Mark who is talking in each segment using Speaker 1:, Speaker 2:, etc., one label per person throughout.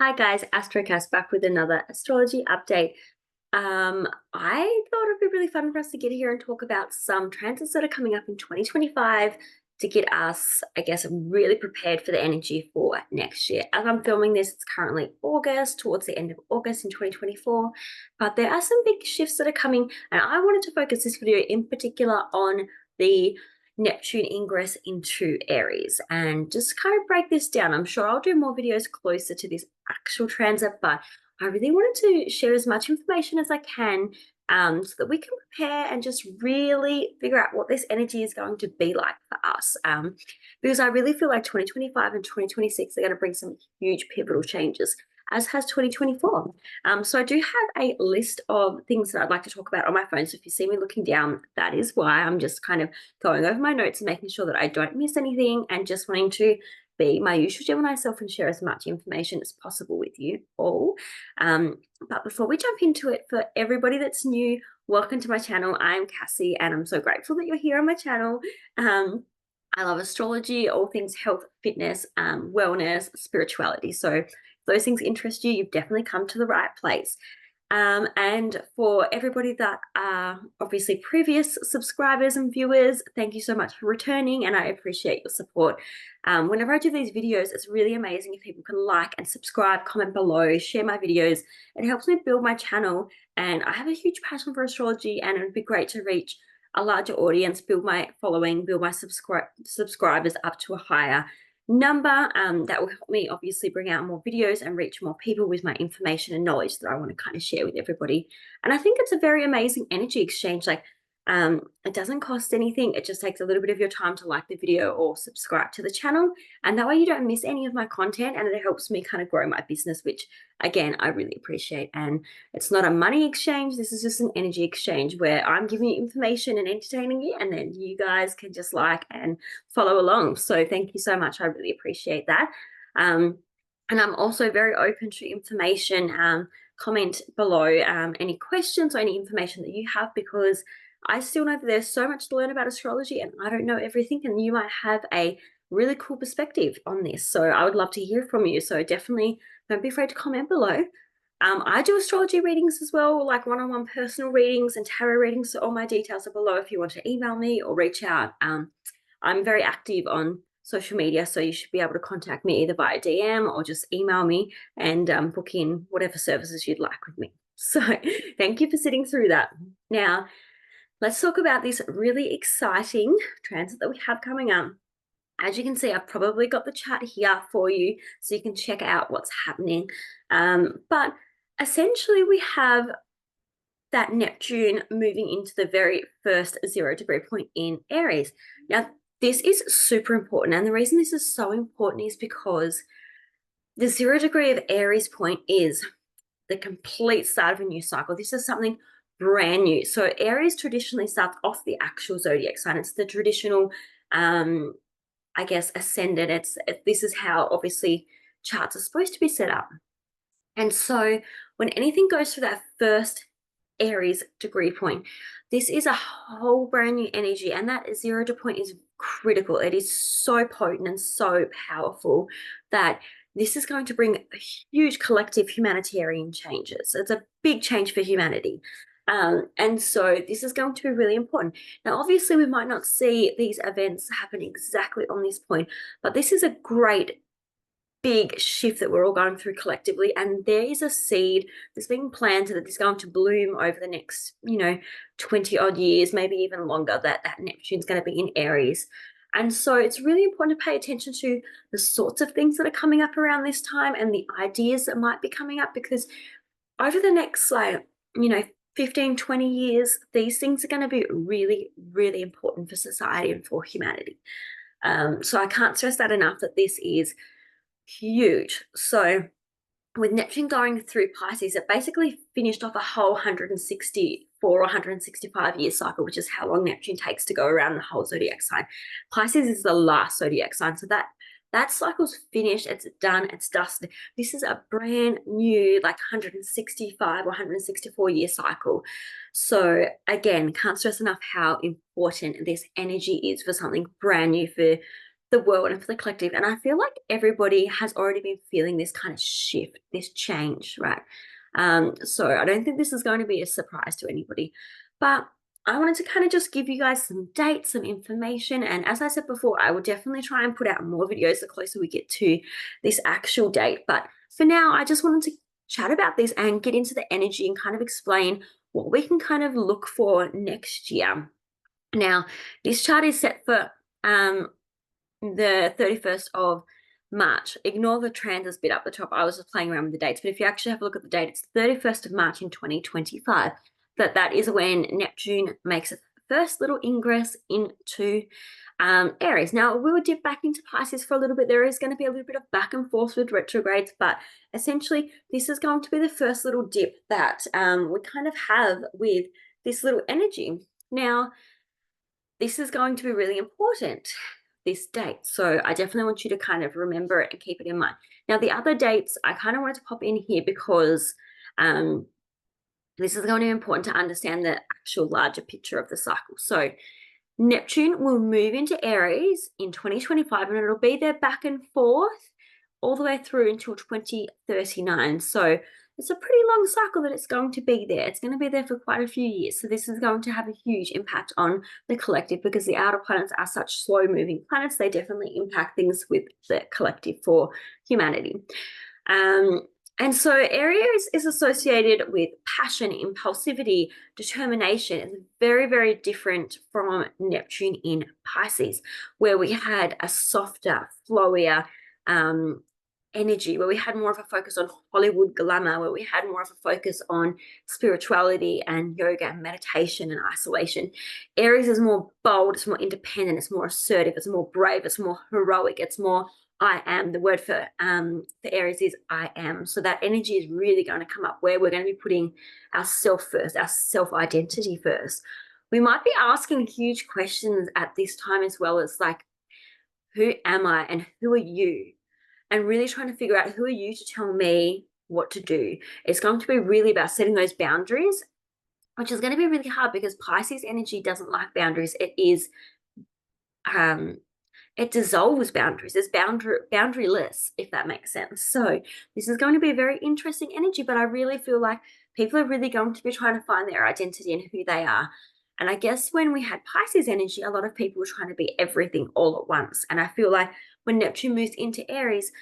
Speaker 1: Hi guys, AstroCass back with another astrology update. I thought it'd be really fun for us to get here and talk about some transits that are coming up in 2025 to get us, I guess, really prepared for the energy for next year. As I'm filming this, it's currently August, towards the end of August in 2024, but there are some big shifts that are coming, and I wanted to focus this video in particular on the Neptune ingress into Aries and just kind of break this down. I'm sure I'll do more videos closer to this actual transit, but I really wanted to share as much information as I can so that we can prepare and just really figure out what this energy is going to be like for us. Because I really feel like 2025 and 2026 are going to bring some huge pivotal changes, as has 2024. So I do have a list of things that I'd like to talk about on my phone. So if you see me looking down, that is why. I'm just kind of going over my notes and making sure that I don't miss anything and just wanting to be my usual Gemini self and share as much information as possible with you all. But before we jump into it, for everybody that's new, welcome to my channel. I'm Cassie and I'm so grateful that you're here on my channel. I love astrology, all things health, fitness, wellness, spirituality. So if those things interest you, you've definitely come to the right place. And for everybody that are obviously previous subscribers and viewers, thank you so much for returning, and I appreciate your support. Whenever I do these videos, it's really amazing if people can like and subscribe, comment below, share my videos. It helps me build my channel, and I have a huge passion for astrology, and it would be great to reach a larger audience, build my following, build my subscribers up to a higher number. That will help me obviously bring out more videos and reach more people with my information and knowledge that I want to kind of share with everybody. And I think it's a very amazing energy exchange. Like, it doesn't cost anything. It just takes a little bit of your time to like the video or subscribe to the channel, and that way you don't miss any of my content, and it helps me kind of grow my business, which again I really appreciate. And it's not a money exchange, this is just an energy exchange where I'm giving you information and entertaining you, and then you guys can just like and follow along. So thank you so much, I really appreciate that. And I'm also very open to information. Comment below any questions or any information that you have, because I still know that there's so much to learn about astrology and I don't know everything, and you might have a really cool perspective on this. So I would love to hear from you. So definitely don't be afraid to comment below. I do astrology readings as well, like one-on-one personal readings and tarot readings. So all my details are below if you want to email me or reach out. I'm very active on social media, so you should be able to contact me either via DM or just email me and book in whatever services you'd like with me. So thank you for sitting through that. Now, let's talk about this really exciting transit that we have coming up. As you can see, I've probably got the chart here for you so you can check out what's happening. But essentially we have that Neptune moving into the very first 0-degree point in Aries. Now, this is super important. And the reason this is so important is because the 0-degree of Aries point is the complete start of a new cycle. This is something brand new. So Aries traditionally starts off the actual zodiac sign. It's the traditional, I guess, ascendant. This is how obviously charts are supposed to be set up. And so when anything goes through that first Aries degree point, this is a whole brand new energy, and that 0 point is critical. It is so potent and so powerful that this is going to bring huge collective humanitarian changes. It's a big change for humanity. And so this is going to be really important. Now, obviously, we might not see these events happen exactly on this point, but this is a great big shift that we're all going through collectively, and there is a seed that's being planted that is going to bloom over the next 20 odd years, maybe even longer, that Neptune's going to be in Aries. And so it's really important to pay attention to the sorts of things that are coming up around this time and the ideas that might be coming up, because over the next 15, 20 years, these things are going to be really, really important for society and for humanity. So I can't stress that enough, that this is huge. So with Neptune going through Pisces, it basically finished off a whole 164 or 165 year cycle, which is how long Neptune takes to go around the whole zodiac sign. Pisces is the last zodiac sign, so that cycle's finished, it's done, it's dusted. This is a brand new, like 165 or 164 year cycle. So again, can't stress enough how important this energy is for something brand new, for the world and for the collective. And I feel like everybody has already been feeling this kind of shift, this change, right? So I don't think this is going to be a surprise to anybody. But I wanted to kind of just give you guys some dates, some information. And as I said before, I will definitely try and put out more videos the closer we get to this actual date. But for now, I just wanted to chat about this and get into the energy and kind of explain what we can kind of look for next year. Now, this chart is set for the 31st of March. Ignore the transits bit up the top. I was just playing around with the dates, but if you actually have a look at the date, it's 31st of March in 2025. That is when Neptune makes its first little ingress into Aries. Now, we will dip back into Pisces for a little bit. There is going to be a little bit of back and forth with retrogrades, but essentially, this is going to be the first little dip that we kind of have with this little energy. Now, this is going to be really important, this date. So I definitely want you to kind of remember it and keep it in mind. Now, the other dates I kind of wanted to pop in here because this is going to be important to understand the actual larger picture of the cycle. So Neptune will move into Aries in 2025, and it'll be there back and forth all the way through until 2039. So it's a pretty long cycle that it's going to be there. It's going to be there for quite a few years. So this is going to have a huge impact on the collective because the outer planets are such slow moving planets. They definitely impact things with the collective for humanity. And so Aries is associated with passion, impulsivity, determination. It's very, very different from Neptune in Pisces, where we had a softer, flowier energy, where we had more of a focus on Hollywood glamour, where we had more of a focus on spirituality and yoga and meditation and isolation. Aries is more bold, it's more independent, it's more assertive, it's more brave, it's more heroic, it's more I am. The word for Aries is I am. So that energy is really going to come up where we're going to be putting ourself first, our self-identity first. We might be asking huge questions at this time as well as like, who am I and who are you? And really trying to figure out who are you to tell me what to do. It's going to be really about setting those boundaries, which is going to be really hard because Pisces energy doesn't like boundaries. It dissolves boundaries. It's boundaryless, if that makes sense. So this is going to be a very interesting energy, but I really feel like people are really going to be trying to find their identity and who they are. And I guess when we had Pisces energy, a lot of people were trying to be everything all at once. And I feel like when Neptune moves into Aries,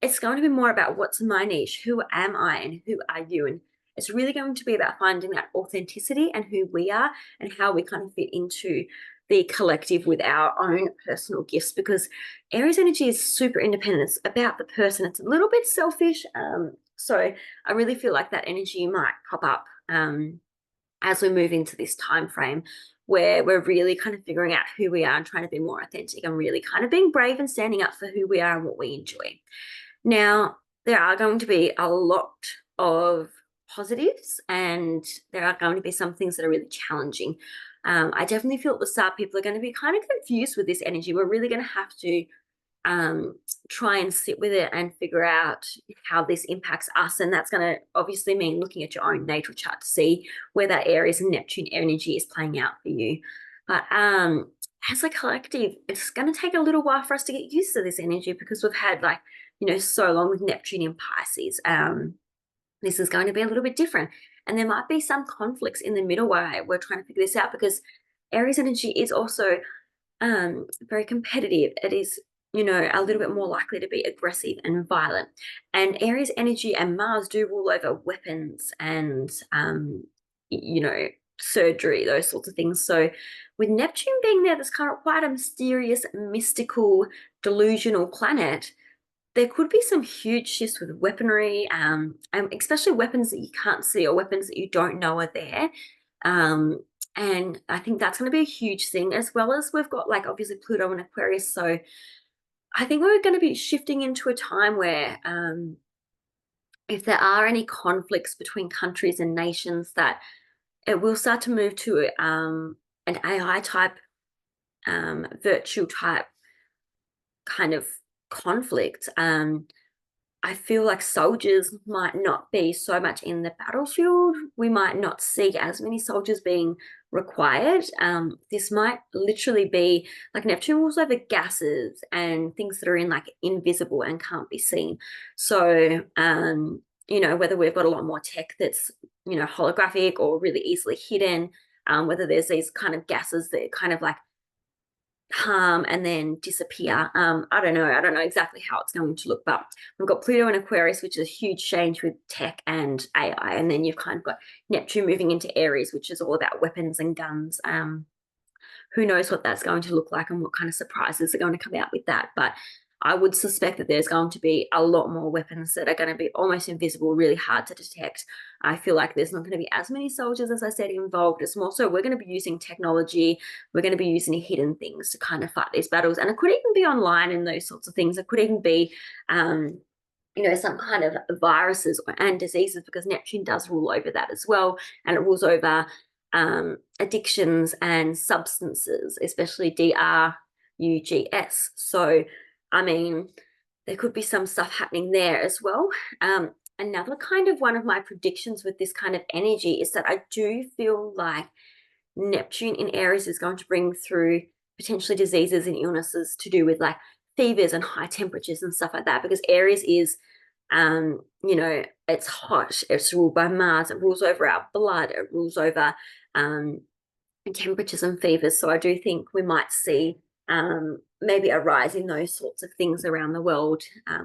Speaker 1: it's going to be more about what's my niche, who am I, and who are you? And it's really going to be about finding that authenticity and who we are and how we kind of fit into the collective with our own personal gifts, because Aries energy is super independent. It's about the person. It's a little bit selfish. So I really feel like that energy might pop up as we move into this time frame where we're really kind of figuring out who we are and trying to be more authentic and really kind of being brave and standing up for who we are and what we enjoy. Now, there are going to be a lot of positives and there are going to be some things that are really challenging. I definitely feel at the start people are going to be kind of confused with this energy. We're really going to have to try and sit with it and figure out how this impacts us. And that's going to obviously mean looking at your own natal chart to see where that Aries and Neptune energy is playing out for you. But as a collective, it's going to take a little while for us to get used to this energy because we've had so long with Neptune in Pisces. This is going to be a little bit different. And there might be some conflicts in the middle where we're trying to figure this out because Aries energy is also very competitive. It is, a little bit more likely to be aggressive and violent. And Aries energy and Mars do rule over weapons and, surgery, those sorts of things. So with Neptune being there, that's kind of quite a mysterious, mystical, delusional planet. There could be some huge shifts with weaponry, and especially weapons that you can't see or weapons that you don't know are there. And I think that's going to be a huge thing, as well as we've got obviously Pluto and Aquarius. So I think we're going to be shifting into a time where if there are any conflicts between countries and nations, that it will start to move to an AI type, virtual type kind of conflict. I feel like soldiers might not be so much in the battlefield. We might not see as many soldiers being required. This might literally be like Neptune rules over gases and things that are in like invisible and can't be seen. So, whether we've got a lot more tech that's, holographic or really easily hidden, whether there's these kind of gases that kind of like harm and then disappear. I don't know. I don't know exactly how it's going to look, but we've got Pluto and Aquarius, which is a huge change with tech and AI. And then you've kind of got Neptune moving into Aries, which is all about weapons and guns. Who knows what that's going to look like and what kind of surprises are going to come out with that. But I would suspect that there's going to be a lot more weapons that are going to be almost invisible, really hard to detect. I feel like there's not going to be as many soldiers, as I said, involved. It's more so we're going to be using technology, we're going to be using hidden things to kind of fight these battles. And it could even be online and those sorts of things. It could even be some kind of viruses and diseases, because Neptune does rule over that as well. And it rules over addictions and substances, especially drugs. So, I mean, there could be some stuff happening there as well. Another kind of one of my predictions with this kind of energy is that I do feel like Neptune in Aries is going to bring through potentially diseases and illnesses to do with like fevers and high temperatures and stuff like that, because Aries is it's hot, it's ruled by Mars, it rules over our blood, it rules over temperatures and fevers. So I do think we might see maybe a rise in those sorts of things around the world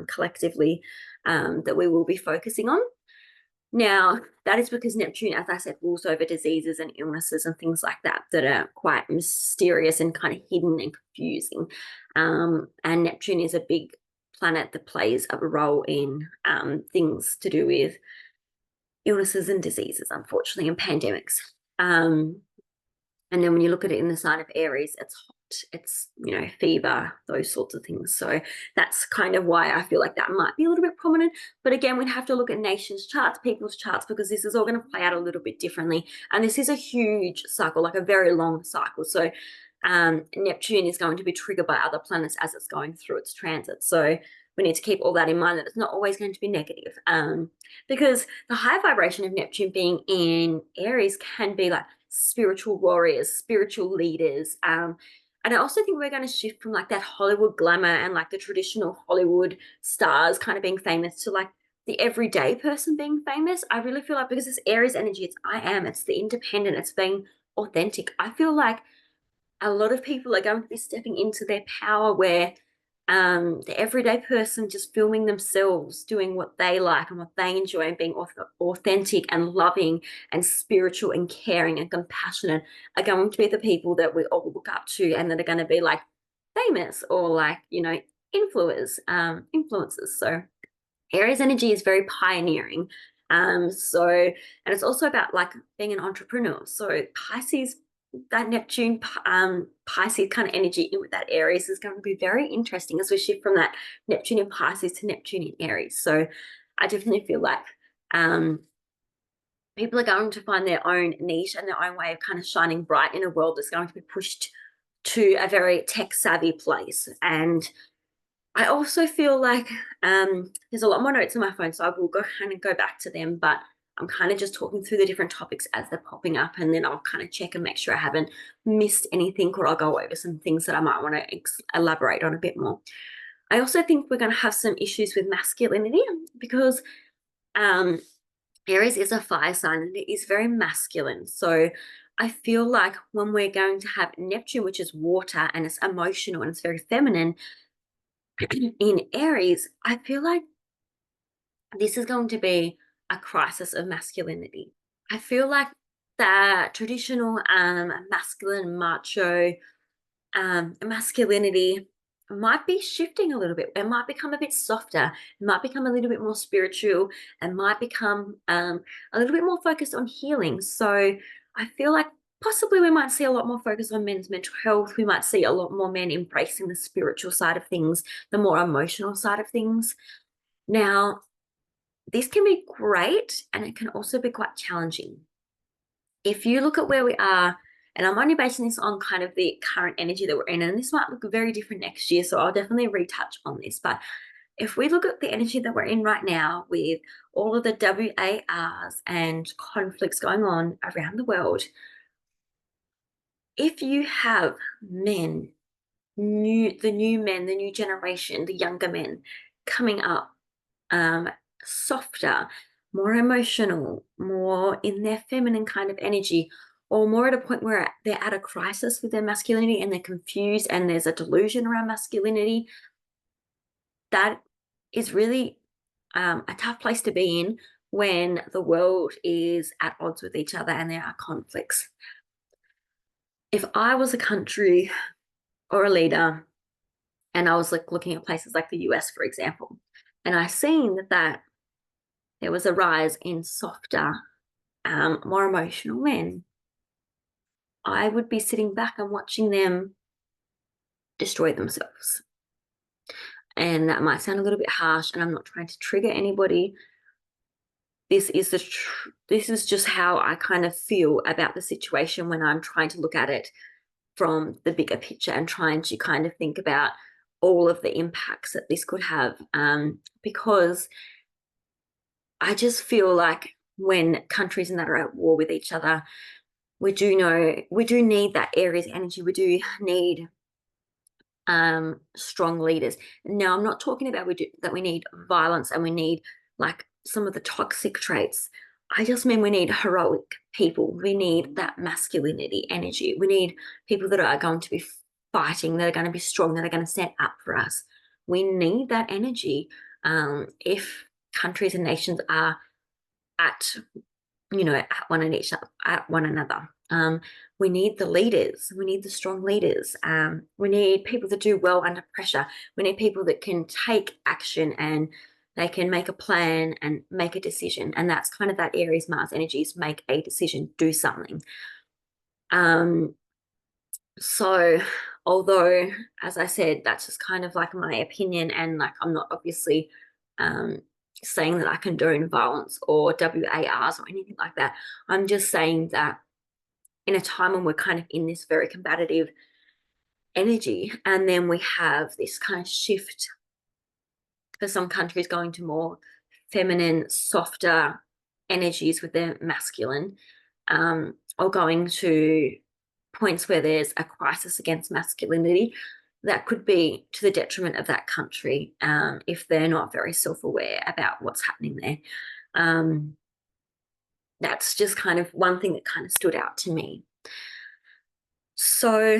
Speaker 1: collectively that we will be focusing on. Now, that is because Neptune, as I said, rules over diseases and illnesses and things like that that are quite mysterious and kind of hidden and confusing. And Neptune is a big planet that plays a role in things to do with illnesses and diseases, unfortunately, and pandemics. And then when you look at it in the sign of Aries, it's hot, it's, fever, those sorts of things. So that's kind of why I feel like that might be a little bit prominent. But again, we'd have to look at nations' charts, people's charts, because this is all going to play out a little bit differently. And this is a huge cycle, like a very long cycle. So Neptune is going to be triggered by other planets as it's going through its transit. So we need to keep all that in mind, that it's not always going to be negative. Because the high vibration of Neptune being in Aries can be like spiritual warriors, spiritual leaders. And I also think we're going to shift from like that Hollywood glamour and like the traditional Hollywood stars kind of being famous to like the everyday person being famous. I really feel like, because it's Aries energy, it's the independent, it's being authentic. I feel like a lot of people are going to be stepping into their power, where the everyday person just filming themselves doing what they like and what they enjoy, and being authentic and loving and spiritual and caring and compassionate are going to be the people that we all look up to, and that are going to be like famous or like influencers. So Aries energy is very pioneering. And it's also about like being an entrepreneur. So Pisces, that Neptune, Pisces kind of energy in with that Aries is going to be very interesting as we shift from that Neptune in Pisces to Neptune in Aries. So I definitely feel like people are going to find their own niche and their own way of kind of shining bright in a world that's going to be pushed to a very tech savvy place. And I also feel like there's a lot more notes on my phone, so I will go back to them, but I'm kind of just talking through the different topics as they're popping up, and then I'll kind of check and make sure I haven't missed anything, or I'll go over some things that I might want to elaborate on a bit more. I also think we're going to have some issues with masculinity, because Aries is a fire sign and it is very masculine. So I feel like when we're going to have Neptune, which is water and it's emotional and it's very feminine, in Aries, I feel like this is going to be a crisis of masculinity. I feel like that traditional masculine macho masculinity might be shifting a little bit. It might become a bit softer. It might become a little bit more spiritual. It might become a little bit more focused on healing. So I feel like possibly we might see a lot more focus on men's mental health. We might see a lot more men embracing the spiritual side of things, the more emotional side of things. Now, this can be great, and it can also be quite challenging. If you look at where we are, and I'm only basing this on kind of the current energy that we're in, and this might look very different next year, so I'll definitely retouch on this. But if we look at the energy that we're in right now with all of the WARs and conflicts going on around the world, if you have men, the new men, the new generation, the younger men coming up, um, softer, more emotional, more in their feminine kind of energy, or more at a point where they're at a crisis with their masculinity and they're confused and there's a delusion around masculinity, that is really a tough place to be in when the world is at odds with each other and there are conflicts. If I was a country or a leader and I was like looking at places like the US, for example, and I seen that there was a rise in softer, more emotional men, I would be sitting back and watching them destroy themselves. And that might sound a little bit harsh, and I'm not trying to trigger anybody. This is just how I kind of feel about the situation when I'm trying to look at it from the bigger picture and trying to kind of think about all of the impacts that this could have. Because I just feel like when countries and that are at war with each other, we do need that Aries energy. We do need strong leaders. Now, I'm not talking about that we need violence and we need like some of the toxic traits. I just mean we need heroic people. We need that masculinity energy. We need people that are going to be fighting, that are going to be strong, that are going to stand up for us. We need that energy. If countries and nations are at at one another. We need the leaders. We need the strong leaders. We need people that do well under pressure. We need people that can take action and they can make a plan and make a decision. And that's kind of that Aries Mars energy, is make a decision, do something. So although, as I said, that's just kind of like my opinion, and like I'm not obviously saying that I condone violence or WARs or anything like that. I'm just saying that in a time when we're kind of in this very combative energy, and then we have this kind of shift for some countries going to more feminine, softer energies with their masculine, or going to points where there's a crisis against masculinity, that could be to the detriment of that country, if they're not very self-aware about what's happening there. That's just kind of one thing that kind of stood out to me. So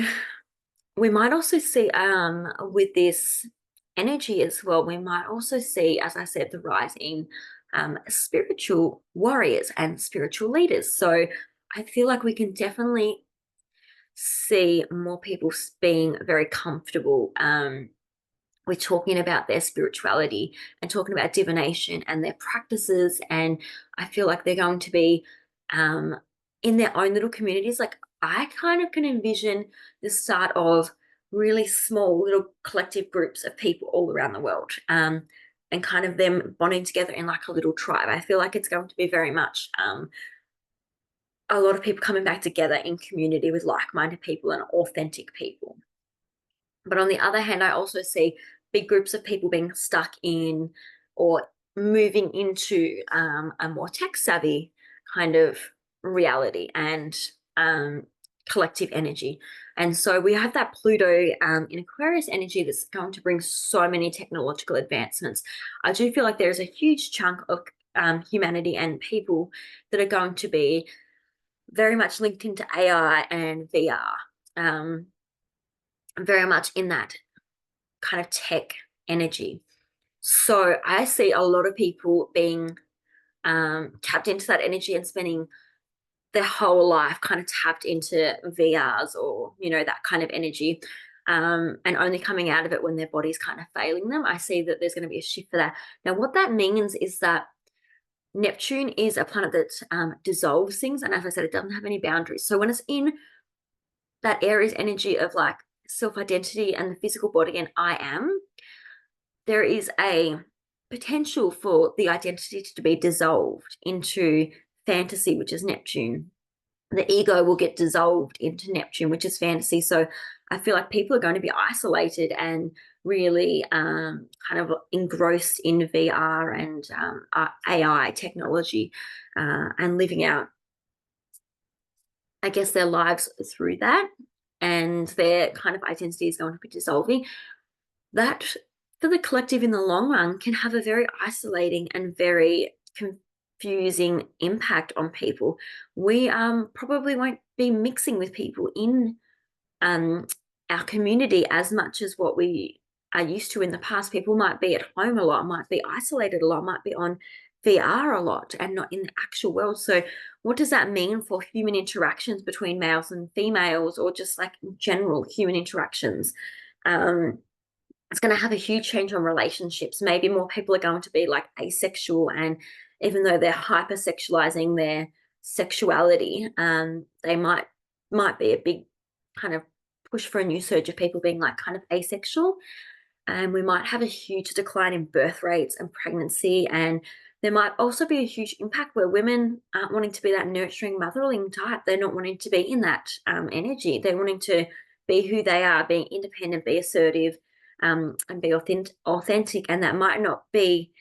Speaker 1: we might also see with this energy as well, we might also see, as I said, the rise in spiritual warriors and spiritual leaders. So I feel like we can definitely see more people being very comfortable with talking about their spirituality and talking about divination and their practices. And I feel like they're going to be in their own little communities. Like I kind of can envision the start of really small little collective groups of people all around the world, and kind of them bonding together in like a little tribe. I feel like it's going to be very much a lot of people coming back together in community with like-minded people and authentic people. But on the other hand, I also see big groups of people being stuck in or moving into a more tech savvy kind of reality and collective energy. And so we have that Pluto in Aquarius energy that's going to bring so many technological advancements. I do feel like there's a huge chunk of humanity and people that are going to be very much linked into AI and VR, very much in that kind of tech energy. So I see a lot of people being tapped into that energy and spending their whole life kind of tapped into VRs or, that kind of energy, and only coming out of it when their body's kind of failing them. I see that there's going to be a shift for that. Now, what that means is that Neptune is a planet that dissolves things. And as I said, it doesn't have any boundaries. So when it's in that Aries energy of like self-identity and the physical body and I am, there is a potential for the identity to be dissolved into fantasy, which is Neptune. The ego will get dissolved into Neptune, which is fantasy. So I feel like people are going to be isolated and really kind of engrossed in VR and AI technology and living out, I guess, their lives through that, and their kind of identity is going to be dissolving. That, for the collective in the long run, can have a very isolating and very confusing impact on people. We probably won't be mixing with people in um, our community as much as what we are used to in the past. People might be at home a lot, might be isolated a lot, might be on VR a lot and not in the actual world. So what does that mean for human interactions between males and females, or just like general human interactions? It's going to have a huge change on relationships. Maybe more people are going to be like asexual, and even though they're hypersexualizing their sexuality, they might be a big kind of push for a new surge of people being like kind of asexual. And we might have a huge decline in birth rates and pregnancy. And there might also be a huge impact where women aren't wanting to be that nurturing, motherling type. They're not wanting to be in that energy. They're wanting to be who they are, being independent, be assertive, and be authentic. And that might not be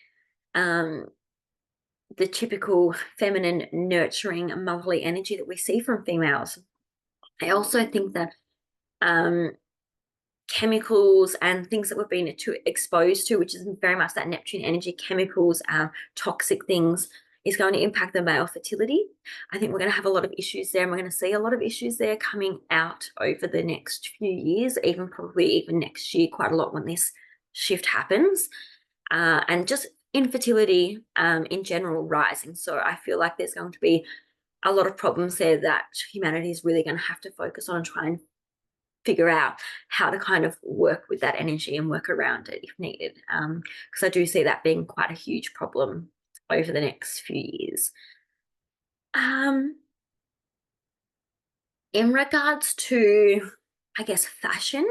Speaker 1: the typical feminine, nurturing, motherly energy that we see from females. I also think that chemicals and things that we've been exposed to, which is very much that Neptune energy, chemicals, toxic things, is going to impact the male fertility. I think we're going to have a lot of issues there, and we're going to see a lot of issues there coming out over the next few years, even probably even next year, quite a lot when this shift happens. And just infertility in general rising. So I feel like there's going to be a lot of problems there that humanity is really going to have to focus on and try and figure out how to kind of work with that energy and work around it if needed. Because I do see that being quite a huge problem over the next few years. In regards to, I guess, fashion,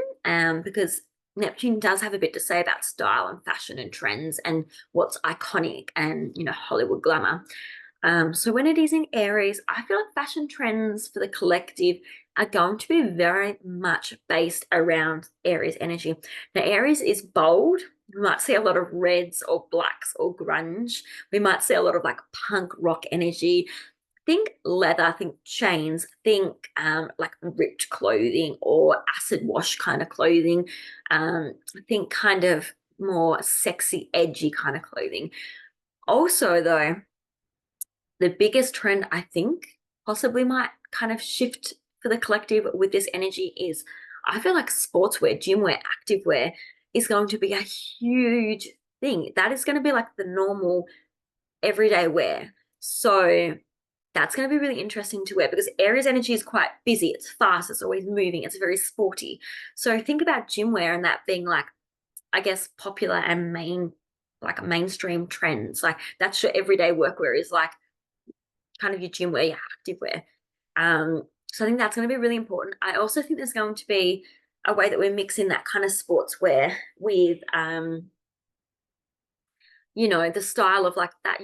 Speaker 1: because Neptune does have a bit to say about style and fashion and trends and what's iconic and, Hollywood glamour. So when it is in Aries, I feel like fashion trends for the collective are going to be very much based around Aries energy. Now, Aries is bold. We might see a lot of reds or blacks or grunge. We might see a lot of like punk rock energy. Think leather, think chains, think like ripped clothing or acid wash kind of clothing. Think kind of more sexy, edgy kind of clothing. Also, though, the biggest trend I think possibly might kind of shift for the collective with this energy is, I feel like sportswear, gym wear, active wear is going to be a huge thing. That is going to be like the normal everyday wear. So that's going to be really interesting to wear, because Aries energy is quite busy. It's fast. It's always moving. It's very sporty. So think about gym wear and that being like, I guess, popular and mainstream trends. Like that's your everyday workwear, is like kind of your gym wear, your active wear. So I think that's going to be really important. I also think there's going to be a way that we're mixing that kind of sportswear with, the style of like that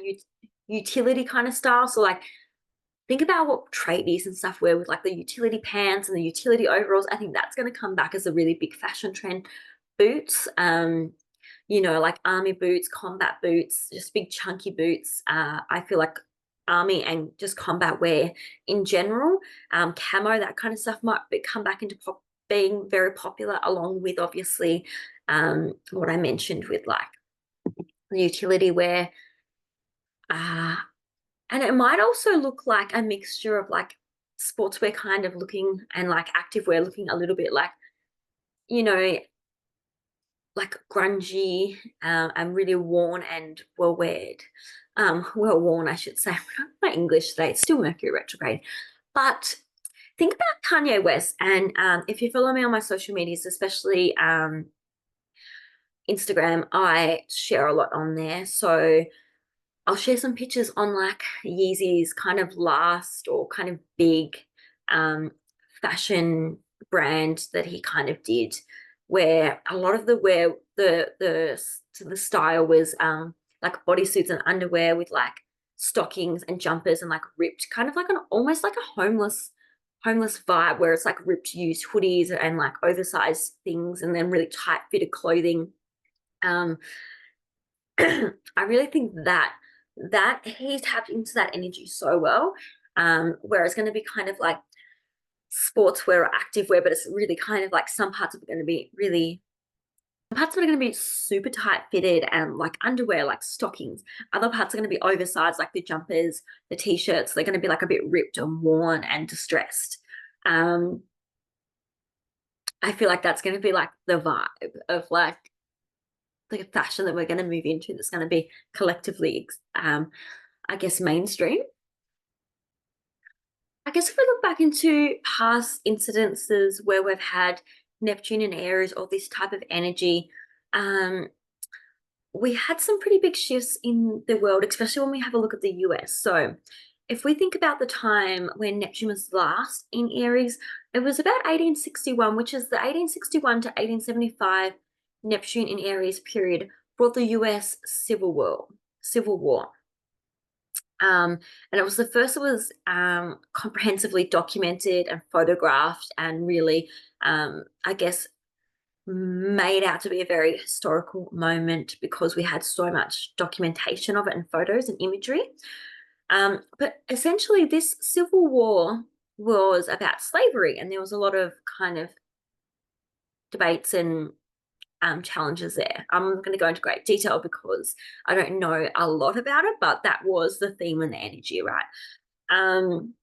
Speaker 1: utility kind of style. So like, think about what tradies and stuff wear with like the utility pants and the utility overalls. I think that's going to come back as a really big fashion trend. Boots, like army boots, combat boots, just big chunky boots. I feel like army and just combat wear in general, camo, that kind of stuff might come back into being very popular, along with obviously what I mentioned with like the utility wear. And it might also look like a mixture of like sportswear kind of looking and like activewear looking a little bit like, like grungy and really worn and well worn, I should say. My English today, it's still Mercury retrograde. But think about Kanye West. And if you follow me on my social medias, especially Instagram, I share a lot on there. So I'll share some pictures on like Yeezy's kind of last or kind of big fashion brand that he kind of did, where a lot of the style was like bodysuits and underwear with like stockings and jumpers and like ripped, kind of like almost like a homeless homeless vibe where it's like ripped used hoodies and like oversized things and then really tight fitted clothing. Um, I really think that he tapped into that energy so well. Where it's going to be kind of like sportswear or activewear, but it's really kind of like some parts of it are going to be really parts of it are going to be super tight fitted and like underwear, like stockings. Other parts are going to be oversized, like the jumpers, the t-shirts. They're going to be like a bit ripped and worn and distressed. Um, I feel like that's going to be like the vibe of like the fashion that we're going to move into. That's going to be collectively, I guess, mainstream. I guess if we look back into past incidences where we've had Neptune and Aries or this type of energy, um, we had some pretty big shifts in the world, especially when we have a look at the US. So, if we think about the time when Neptune was last in Aries, it was about 1861, which is the 1861 to 1875 Neptune in Aries period brought the US Civil War. Civil War. And it was the first that was comprehensively documented and photographed and really, I guess, made out to be a very historical moment because we had so much documentation of it and photos and imagery. But essentially, this civil war was about slavery, and there was a lot of kind of debates and challenges there. I'm not going to go into great detail because I don't know a lot about it, but that was the theme and the energy, right? Um,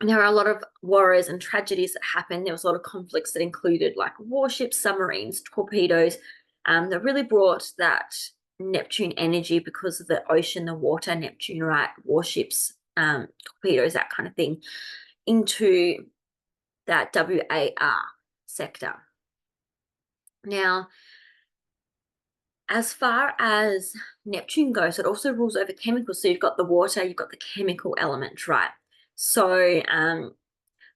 Speaker 1: there were a lot of wars and tragedies that happened. There was a lot of conflicts that included like warships, submarines, torpedoes, that really brought that Neptune energy because of the ocean, the water, Neptune, right? Warships, torpedoes, that kind of thing, into that WAR sector. Now, as far as Neptune goes, it also rules over chemicals. So you've got the water, you've got the chemical element, right? So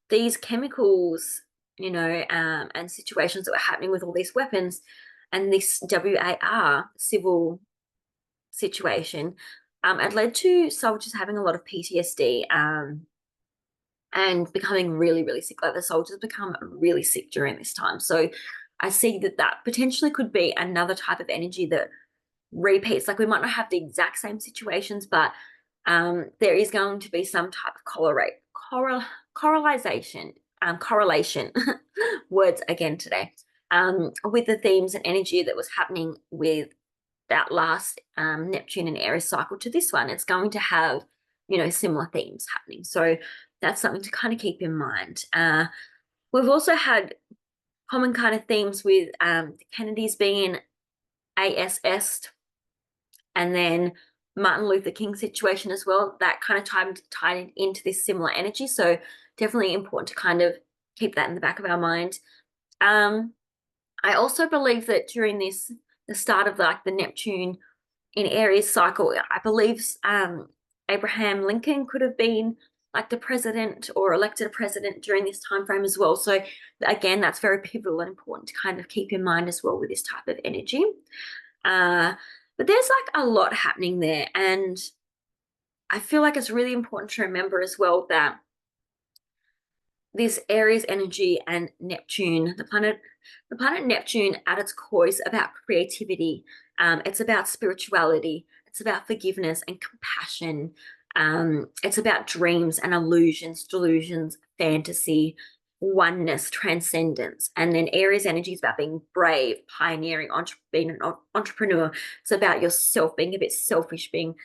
Speaker 1: these chemicals, and situations that were happening with all these weapons and this WAR civil situation, it led to soldiers having a lot of PTSD, and becoming really, really sick. Like the soldiers become really sick during this time. So I see that potentially could be another type of energy that repeats. Like we might not have the exact same situations, but there is going to be some type of correlation, words again today, with the themes and energy that was happening with that last Neptune and Aries cycle to this one. It's going to have, similar themes happening. So that's something to kind of keep in mind. We've also had common kind of themes with the Kennedys being ASS, and then Martin Luther King situation as well. That kind of tied into this similar energy. So definitely important to kind of keep that in the back of our mind. I also believe that during the start of like the Neptune in Aries cycle, I believe Abraham Lincoln could have been like the president or elected a president during this time frame as well. So again, that's very pivotal and important to kind of keep in mind as well with this type of energy. But there's like a lot happening there, and I feel like it's really important to remember as well that this Aries energy and Neptune, the planet Neptune at its core is about creativity. It's about spirituality. It's about forgiveness and compassion. It's about dreams and illusions, delusions, fantasy, oneness, transcendence. And then Aries energy is about being brave, pioneering, being an entrepreneur. It's about yourself, being a bit selfish, being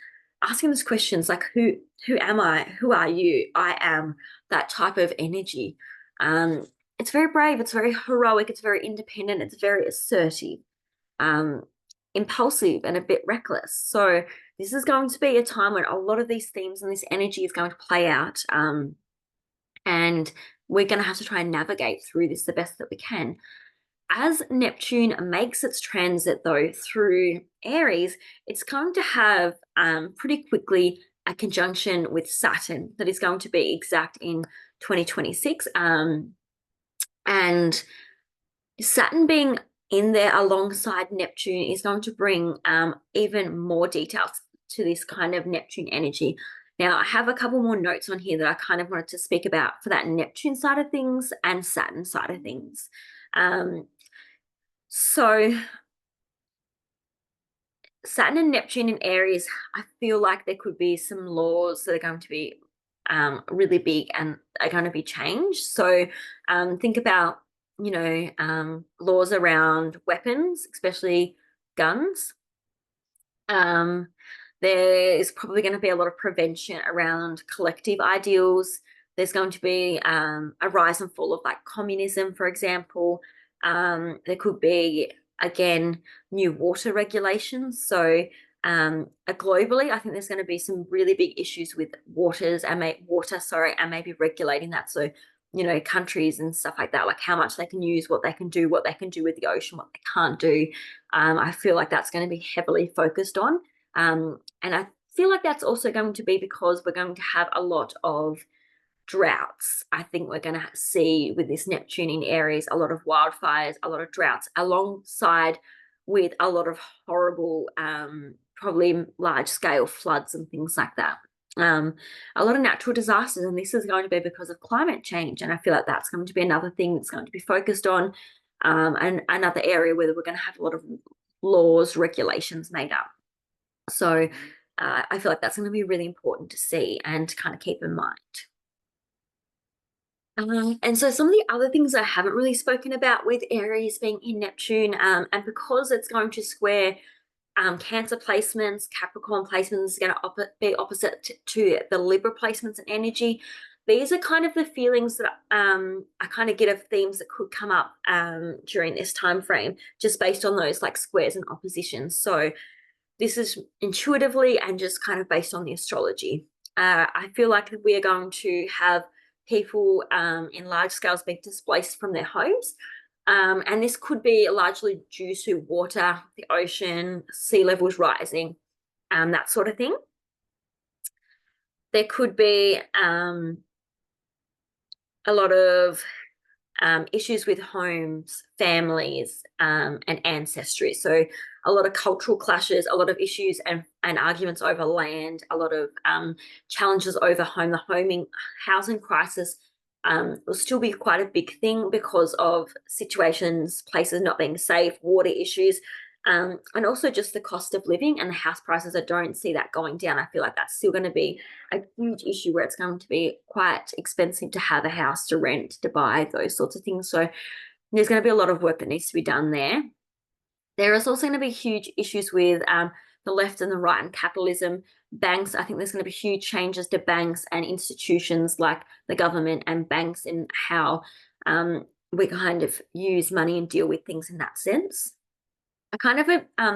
Speaker 1: asking those questions like who am I? Who are you? I am, that type of energy. It's very brave, it's very heroic, it's very independent, it's very assertive, um, impulsive, and a bit reckless. So this is going to be a time when a lot of these themes and this energy is going to play out. And we're going to have to try and navigate through this the best that we can. As Neptune makes its transit, though, through Aries, it's going to have pretty quickly a conjunction with Saturn that is going to be exact in 2026. And Saturn being in there alongside Neptune is going to bring even more details to this kind of Neptune energy. Now, I have a couple more notes on here that I kind of wanted to speak about for that Neptune side of things and Saturn side of things. So Saturn and Neptune in Aries, I feel like there could be some laws that are going to be really big and are going to be changed. So think about, laws around weapons, especially guns. Um, there is probably going to be a lot of prevention around collective ideals. There's going to be a rise and fall of like communism, for example. There could be, again, new water regulations. So globally, I think there's going to be some really big issues with and maybe regulating that. So, countries and stuff like that, like how much they can use, what they can do with the ocean, what they can't do. I feel like that's going to be heavily focused on. And I feel like that's also going to be because we're going to have a lot of droughts. I think we're going to see with this Neptune in Aries a lot of wildfires, a lot of droughts, alongside with a lot of horrible, probably large scale floods and things like that. A lot of natural disasters, and this is going to be because of climate change. And I feel like that's going to be another thing that's going to be focused on, and another area where we're going to have a lot of laws, regulations made up. So I feel like that's going to be really important to see and to kind of keep in mind. And so some of the other things I haven't really spoken about with Aries being in Neptune, and because it's going to square Cancer placements, Capricorn placements is going to be opposite to the Libra placements and energy. These are kind of the feelings that I kind of get of themes that could come up during this time frame, just based on those like squares and oppositions. So this is intuitively and just kind of based on the astrology. I feel like we are going to have people in large scales being displaced from their homes. And this could be largely due to water, the ocean, sea levels rising, that sort of thing. There could be a lot of issues with homes, families, and ancestry. So a lot of cultural clashes, a lot of issues and arguments over land, a lot of challenges over home. The housing crisis will still be quite a big thing because of situations, places not being safe, water issues, and also just the cost of living and the house prices. I don't see that going down. I feel like that's still going to be a huge issue where it's going to be quite expensive to have a house, to rent, to buy, those sorts of things. So there's going to be a lot of work that needs to be done there. There is also going to be huge issues with the left and the right and capitalism. Banks, I think there's going to be huge changes to banks and institutions like the government and banks in how we kind of use money and deal with things in that sense. I kind of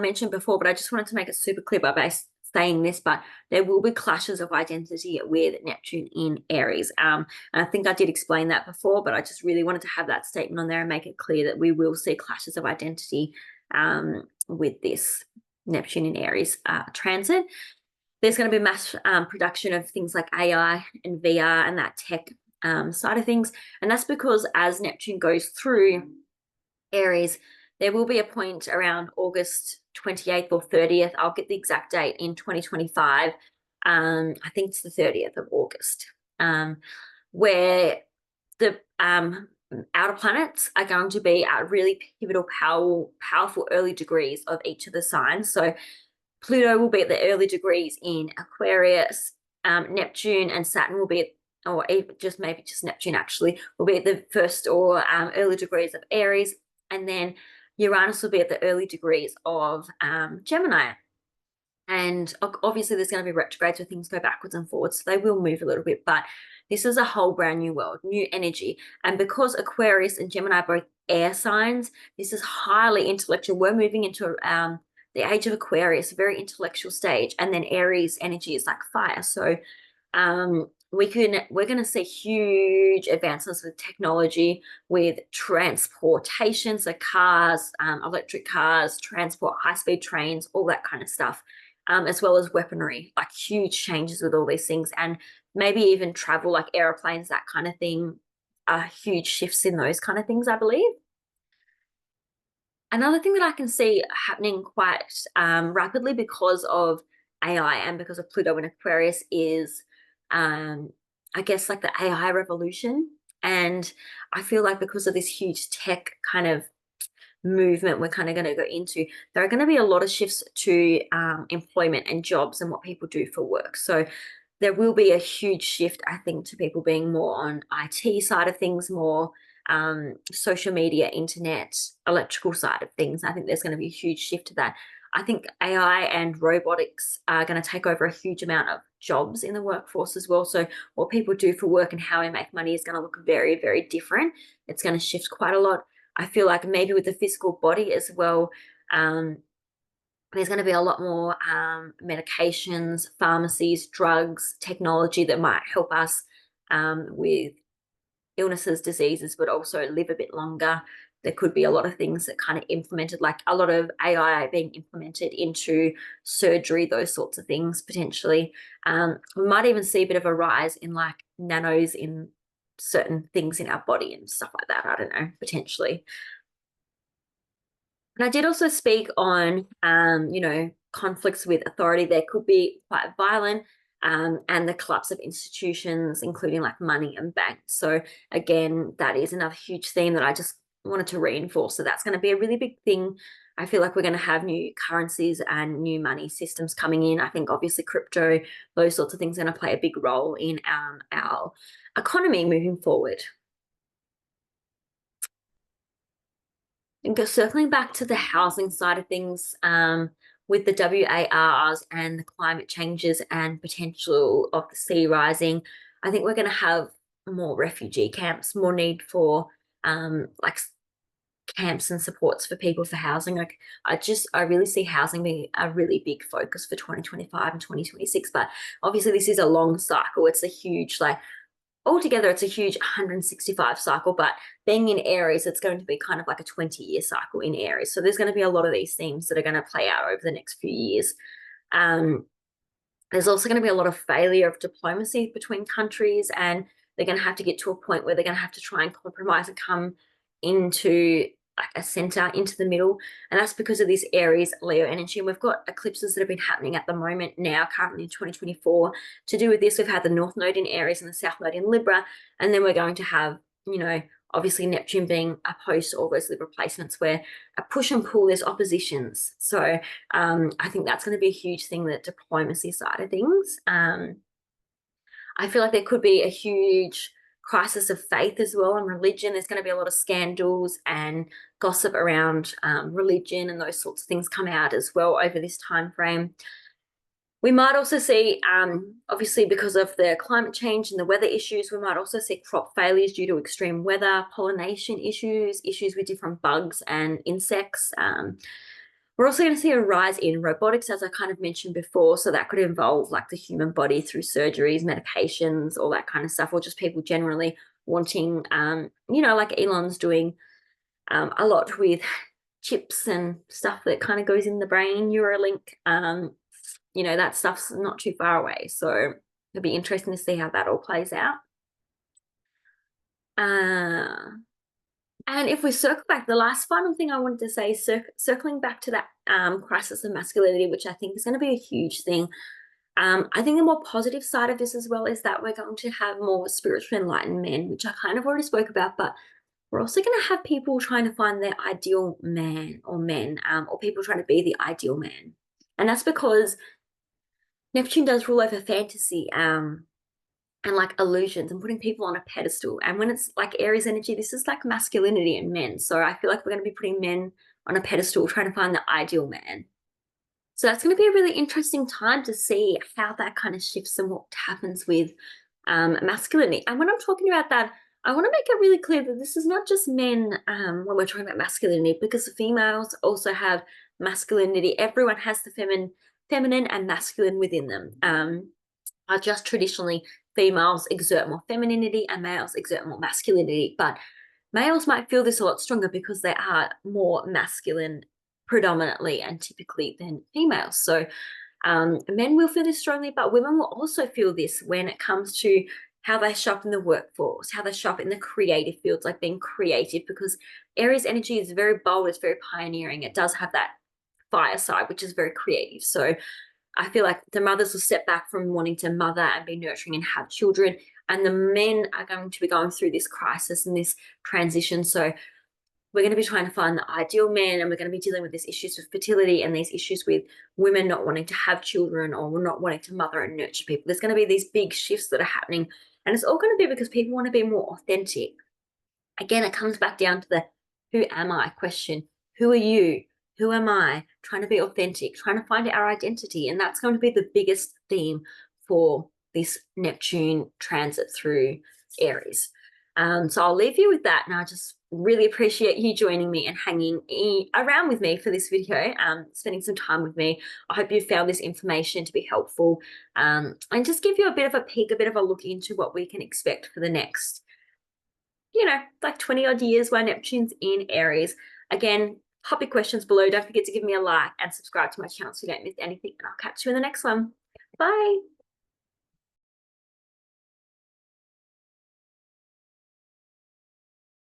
Speaker 1: mentioned before, but I just wanted to make it super clear by saying this, but there will be clashes of identity with Neptune in Aries. And I think I did explain that before, but I just really wanted to have that statement on there and make it clear that we will see clashes of identity with this Neptune in Aries transit. There's going to be mass production of things like AI and VR and that tech side of things. And that's because as Neptune goes through Aries, there will be a point around August 28th or 30th. I'll get the exact date in 2025. I think it's the 30th of August, where the outer planets are going to be at really pivotal, powerful early degrees of each of the signs. So Pluto will be at the early degrees in Aquarius. Neptune and Saturn will be or even maybe just Neptune actually, will be at the first or early degrees of Aries. And then Uranus will be at the early degrees of Gemini. And obviously there's going to be retrogrades where things go backwards and forwards. So they will move a little bit, but this is a whole brand new world, new energy. And because Aquarius and Gemini are both air signs, this is highly intellectual. We're moving into the age of Aquarius, a very intellectual stage. And then Aries energy is like fire. So we're going to see huge advancements with technology, with transportation, so cars, electric cars, transport, high-speed trains, all that kind of stuff, as well as weaponry, like huge changes with all these things, and maybe even travel, like airplanes, that kind of thing, huge shifts in those kind of things, I believe. Another thing that I can see happening quite rapidly because of AI and because of Pluto in Aquarius is I guess like the AI revolution. And I feel like because of this huge tech kind of movement we're kind of going to go into, there are going to be a lot of shifts to employment and jobs and what people do for work. So there will be a huge shift, I think, to people being more on IT side of things, more social media, internet, electrical side of things. I think there's going to be a huge shift to that. I think AI and robotics are going to take over a huge amount of jobs in the workforce as well. So what people do for work and how we make money is going to look very, very different. It's going to shift quite a lot. I feel like maybe with the physical body as well, there's going to be a lot more medications, pharmacies, drugs, technology that might help us with illnesses, diseases, but also live a bit longer. There could be a lot of things that kind of implemented, like a lot of AI being implemented into surgery, those sorts of things potentially. We might even see a bit of a rise in like nanos in certain things in our body and stuff like that. I don't know, potentially. And I did also speak on, conflicts with authority. There could be quite violent, and the collapse of institutions, including like money and banks. So again, that is another huge theme that I just wanted to reinforce. So that's going to be a really big thing. I feel like we're going to have new currencies and new money systems coming in. I think obviously crypto, those sorts of things are going to play a big role in our economy moving forward. And circling back to the housing side of things, with the WARs and the climate changes and potential of the sea rising, I think we're going to have more refugee camps, more need for like camps and supports for people for housing. Like I really see housing being a really big focus for 2025 and 2026. But obviously this is a long cycle. It's a huge like altogether, it's a huge 165 cycle, but being in Aries, it's going to be kind of like a 20-year cycle in Aries. So there's going to be a lot of these themes that are going to play out over the next few years. Um, there's also going to be a lot of failure of diplomacy between countries, and they're going to have to get to a point where they're going to have to try and compromise and come into like a center, into the middle. And that's because of this Aries Leo energy. And we've got eclipses that have been happening at the moment now, currently in 2024. To do with this, we've had the North Node in Aries and the South Node in Libra. And then we're going to have, obviously Neptune being opposed to all those Libra placements where a push and pull, there's oppositions. So I think that's going to be a huge thing, that diplomacy side of things. I feel like there could be a huge crisis of faith as well and religion. There's going to be a lot of scandals and gossip around religion and those sorts of things come out as well over this time frame. We might also see, obviously because of the climate change and the weather issues, we might also see crop failures due to extreme weather, pollination issues, issues with different bugs and insects. We're also going to see a rise in robotics, as I kind of mentioned before. So that could involve like the human body through surgeries, medications, all that kind of stuff, or just people generally wanting, like Elon's doing a lot with chips and stuff that kind of goes in the brain, Neuralink. That stuff's not too far away. So it'll be interesting to see how that all plays out. And if we circle back, the last final thing I wanted to say is circling back to that crisis of masculinity, which I think is going to be a huge thing. I think the more positive side of this as well is that we're going to have more spiritually enlightened men, which I kind of already spoke about, but we're also going to have people trying to find their ideal man or men, or people trying to be the ideal man. And that's because Neptune does rule over fantasy, and like illusions and putting people on a pedestal. And when it's like Aries energy, this is like masculinity in men. So I feel like we're going to be putting men on a pedestal, trying to find the ideal man. So that's going to be a really interesting time to see how that kind of shifts and what happens with masculinity. And when I'm talking about that, I want to make it really clear that this is not just men when we're talking about masculinity, because females also have masculinity. Everyone has the feminine and masculine within them. Are just traditionally females exert more femininity and males exert more masculinity, but males might feel this a lot stronger because they are more masculine predominantly and typically than females. So men will feel this strongly, but women will also feel this when it comes to how they show up in the workforce, how they show up in the creative fields, like being creative, because Aries energy is very bold, it's very pioneering. It does have that fire side, which is very creative. So I feel like the mothers will step back from wanting to mother and be nurturing and have children, and the men are going to be going through this crisis and this transition. So we're going to be trying to find the ideal man, and we're going to be dealing with these issues with fertility and these issues with women not wanting to have children or not wanting to mother and nurture people. There's going to be these big shifts that are happening, and it's all going to be because people want to be more authentic. Again, it comes back down to the who am I question. Who are you? Who am I? Trying to be authentic, trying to find our identity. And that's going to be the biggest theme for this Neptune transit through Aries. So I'll leave you with that. And I just really appreciate you joining me and hanging around with me for this video, spending some time with me. I hope you found this information to be helpful, and just give you a bit of a peek, a bit of a look into what we can expect for the next, like 20 odd years while Neptune's in Aries. Again, pop your questions below. Don't forget to give me a like and subscribe to my channel so you don't miss anything. And I'll catch you in the next one. Bye.